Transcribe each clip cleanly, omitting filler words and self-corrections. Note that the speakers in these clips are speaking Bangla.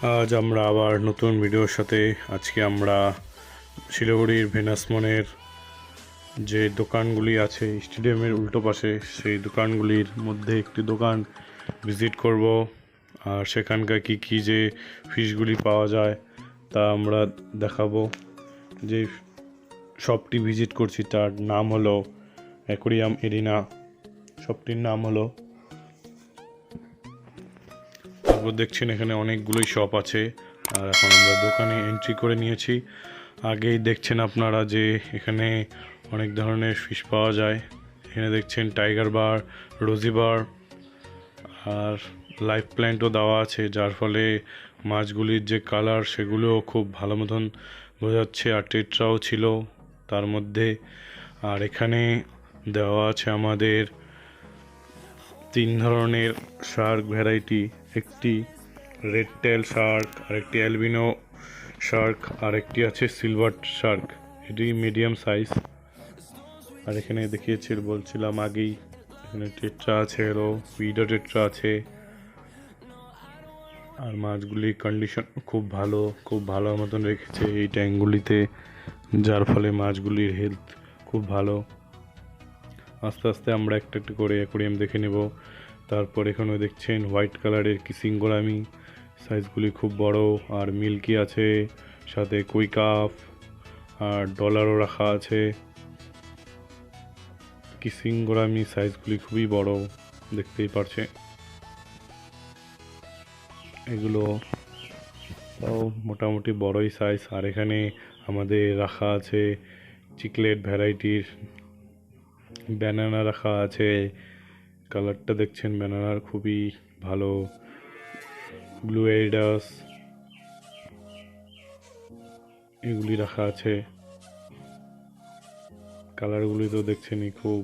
আজ আমরা আবার নতুন ভিডিওর সাথে আজকে আমরা শিলিগুড়ির ভেনাস মনের যে দোকানগুলি আছে স্টেডিয়ামের উল্টো পাশে সেই দোকানগুলির মধ্যে একটি দোকান ভিজিট করব আর সেখানকার কি যে ফিশগুলি পাওয়া যায় তা আমরা দেখাবো। যে শপটি ভিজিট করছি তার নাম হলো অ্যাকোরিয়াম এরিনা। শপটির নাম হলো, তারপর দেখছেন এখানে অনেকগুলোই শপ আছে আর এখন আমরা দোকানে এন্ট্রি করে নিয়েছি। আগেই দেখছেন আপনারা যে এখানে অনেক ধরনের ফিশ পাওয়া যায়। এখানে দেখছেন টাইগার বার, রোজি বার আর লাইফ প্ল্যান্টও দেওয়া আছে, যার ফলে মাছগুলির যে কালার সেগুলোও খুব ভালো মতন বোঝা যাচ্ছে। আর টেট্রাও ছিল তার মধ্যে। আর এখানে দেওয়া আছে আমাদের 3 ধরনের শার্ক ভ্যারাইটি, একটি রেড টেল শার্ক, আরেকটি অ্যালবিনো শার্ক, আরেকটি আছে সিলভার শার্ক, এটি মিডিয়াম সাইজ। আর এখানে দেখিয়েছি বলছিলাম আগেই, এখানে টেট্রা আছে, এরও উইডো টেট্রা আছে। আর মাছগুলির কন্ডিশন খুব ভালো মতন রেখেছে এই ট্যাঙ্কগুলিতে, যার ফলে মাছগুলির হেলথ খুব ভালো। আস্তে আস্তে আমরা একটা একটা করে অ্যাকোরিয়াম দেখে নেব। তারপর এখানে দেখছেন হোয়াইট কালারের কিসিং গোরামি, সাইজগুলি খুব বড় আর মিল্কি আছে, সাথে কুই কাপ আর ডলারও রাখা আছে। কিসিং গোরামি সাইজগুলি খুবই বড়, দেখতেই পারছে। এগুলো তাও মোটামুটি বড়ই সাইজ। আর এখানে আমাদের রাখা আছে চিকলেট ভ্যারাইটির ব্যানানা রাখা আছে। কালারটা দেখছেন ব্যানানার খুবই ভালো। ব্লু এরিডাস এগুলি রাখা আছে। কালারগুলি তো দেখছেনই, খুব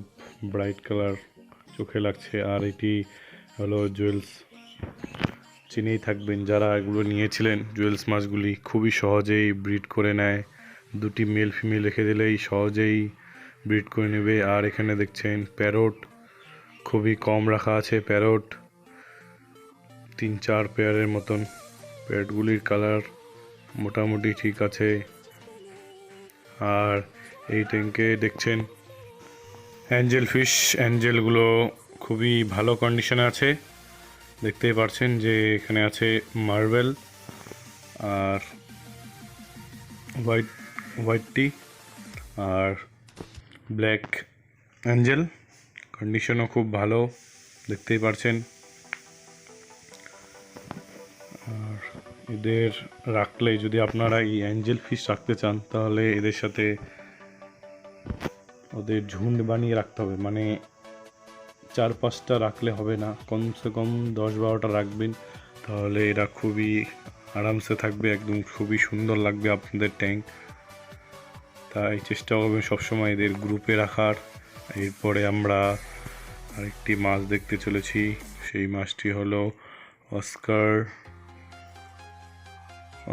ব্রাইট কালার, চোখে লাগছে। আর এটি হলো জুয়েলস, চিনেই থাকবেন যারা এগুলো নিয়েছিলেন। জুয়েলস মাছগুলি খুবই সহজেই ব্রিড করে নেয়, দুটি মেল ফিমেল রেখে দিলেই সহজেই ব্রিড করে নেবে। আর এখানে দেখছেন প্যারট, খুবই কম রাখা আছে প্যারট, 3-4 পেয়ারের মতন। প্যারটগুলির কালার মোটামুটি ঠিক আছে। আর এই ট্যাঙ্কে দেখছেন অ্যাঞ্জেল ফিশ, অ্যাঞ্জেলগুলো খুবই ভালো কন্ডিশনে আছে। দেখতেই পারছেন যে এখানে আছে মার্বেল আর হোয়াইটটি আর ব্ল্যাক অ্যাঞ্জেল, কন্ডিশনও খুব ভালো, দেখতেই পারছেন। আর এদের রাখলে, যদি আপনারা এই অ্যাঞ্জেল ফিশ রাখতে চান তাহলে এদের সাথে ওদের ঝুন্ড বানিয়ে রাখতে হবে, মানে 4-5টা রাখলে হবে না, কমসে কম 10-12টা রাখবেন, তাহলে এরা খুবই আরামসে থাকবে, একদম খুবই সুন্দর লাগবে আপনাদের ট্যাঙ্ক। তাই চেষ্টা করবেন সবসময় এদের গ্রুপে রাখার। এরপরে আমরা আরেকটি মাছ দেখতে চলেছি, সেই মাছটি হলো অস্কার।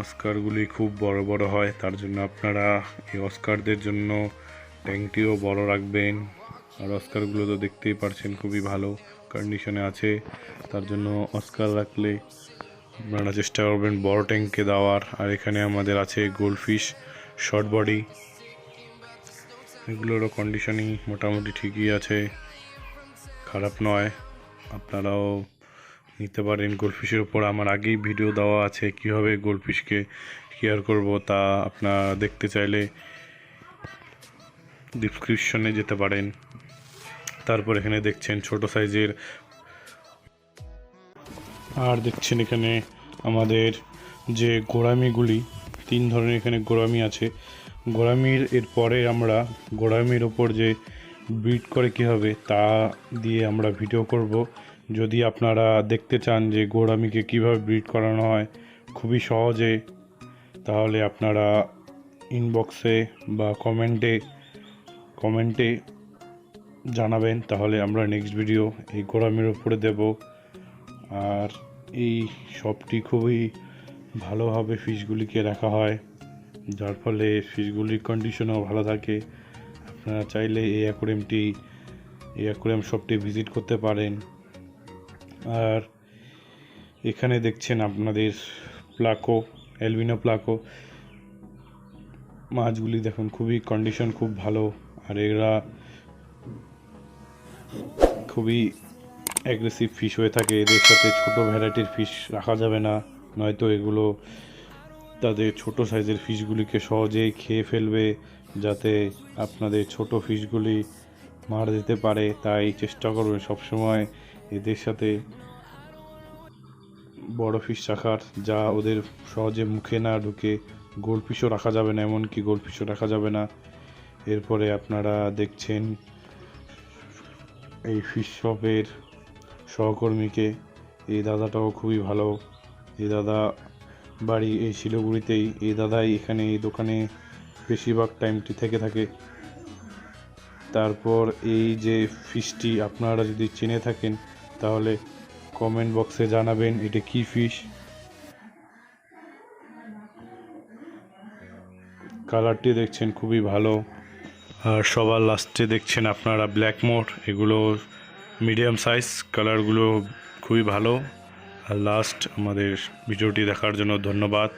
অস্কারগুলি খুব বড় বড় হয়, তার জন্য আপনারা এই অস্কারদের জন্য ট্যাঙ্কটিও বড় রাখবেন। আর অস্কারগুলো তো দেখতেই পারছেন খুবই ভালো কন্ডিশনে আছে, তার জন্য অস্কার রাখলে আপনারা চেষ্টা করবেন বড় ট্যাঙ্কে দেওয়ার। আর এখানে আমাদের আছে গোল্ডফিশ শর্ট বডি, এগুলোরও কন্ডিশনই মোটামুটি ঠিকই আছে, খারাপ নয়, আপনারাও নিতে পারেন। গোল্ডফিশের উপর আমার আগেই ভিডিও দেওয়া আছে, কীভাবে গোল্ডফিশকে কেয়ার করব, তা আপনারা দেখতে চাইলে ডিসক্রিপশনে যেতে পারেন। তারপর এখানে দেখছেন ছোট সাইজের, আর দেখছেন এখানে আমাদের যে গোরামিগুলি, 3 ধরনের এখানে গোরামি আছে। গোরামির এরপরে আমরা গোরামির ওপর যে ব্রিড করে কীভাবে তা দিয়ে আমরা ভিডিও করব। যদি আপনারা দেখতে চান যে গোরামিকে কীভাবে ব্রিড করানো হয় খুবই সহজে, তাহলে আপনারা ইনবক্সে বা কমেন্টে জানাবেন, তাহলে আমরা নেক্সট ভিডিও এই গোরামির উপরে দেব। আর এই শপটি খুবই ভালোভাবে ফিশগুলিকে রাখা হয়, যার ফলে ফিশগুলির কন্ডিশনও ভালো থাকে। আপনারা চাইলে এই অ্যাকোরিয়াম শপটি ভিজিট করতে পারেন। আর এখানে দেখছেন আপনাদের প্লাকো, অ্যালবিনো প্লাকো। মাছগুলি দেখুন খুবই কন্ডিশন খুব ভালো, আর এরা খুবই অ্যাগ্রেসিভ ফিশ হয়ে থাকে। এদের সাথে ছোট ভ্যারাইটির ফিশ রাখা যাবে না, নয়তো এগুলো তাদের ছোট সাইজের ফিশগুলিকে সহজেই খেয়ে ফেলবে, যাতে আপনাদের ছোট ফিশগুলি মারা যেতে পারে। তাই চেষ্টা করবেন সবসময় এদের সাথে বড় ফিশ রাখার, যা ওদের সহজে মুখে না ঢুকে। গোল্ডফিশও রাখা যাবে না, এমনকি গোল্ডফিশও রাখা যাবে না। এরপরে আপনারা দেখছেন এই ফিশ শপের সহকর্মীকে। এই দাদাটাও খুবই ভালো। এই দাদা বাড়ি এই শিলিগুড়িতেই। এই দাদাই এখানে এই দোকানে বেশিরভাগ টাইমটি থেকে থাকে। তারপর এই যে ফিশটি আপনারা যদি চিনে থাকেন তাহলে কমেন্ট বক্সে জানাবেন এটা কি ফিশ। কালারটি দেখছেন খুবই ভালো। আর সবার লাস্টে দেখছেন আপনারা ব্ল্যাক মোর, এগুলো মিডিয়াম সাইজ, কালারগুলো খুবই ভালো। আর লাস্ট আমাদের ভিডিওটি দেখার জন্য ধন্যবাদ।